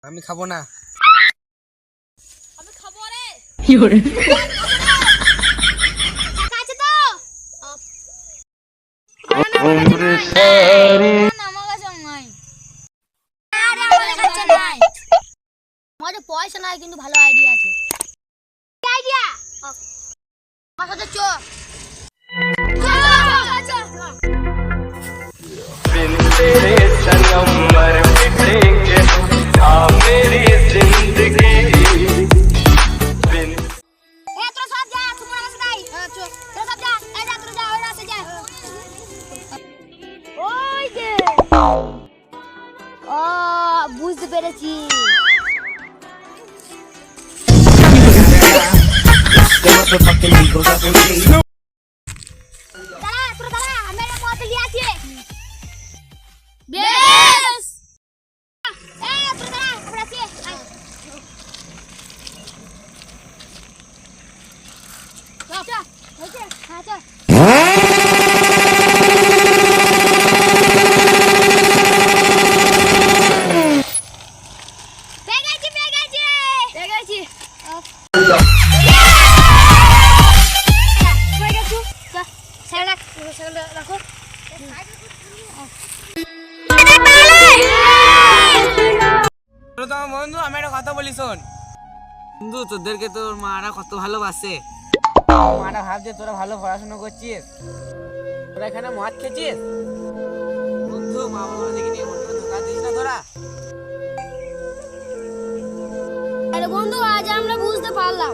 আমি খাবো না। আমি খাবো রে। কি করে? কাছে তো ওমরে সারি আমার কাছে নাই। আরে আমার কাছে নাই। আমাদের পয়সা নাই কিন্তু ভালো আইডিয়া আছে। কি আইডিয়া? আমার সাথে চো। बिन तेरे सनम मर मिटेंगे हाँ मेरी जिंदगी बिन এ তোরা সব যা তোমার কাছে নাই। চো তোরা সব যা এই যা তোরা যা ওই রাস্তায় যা। ওই যে ও বুঝতে পেরেছি। দাঁড়া তোরা দাঁড়া আমি একটা পথ লিয়ে আছি। বেশ এই তোরা দাঁড়া আমরা আছি। চল হয়েছে হ্যাঁ চল। পেয়ে গেছি রাখো। তো আমার বন্ধু, আমি একটা কথা বলি শোন। বন্ধু, তোদেরকে তোর মারা কত ভালোবাসে। মারা ভাবছে তোরা ভালো পড়াশোনা করছিস, তোরা এখানে মদ খেয়েছিস। বন্ধু, মা বাবা দেখে নিয়ে বন্ধু ধোকা দিস না তোরা। আরে বন্ধু আজ আমরা বুঝতে পারলাম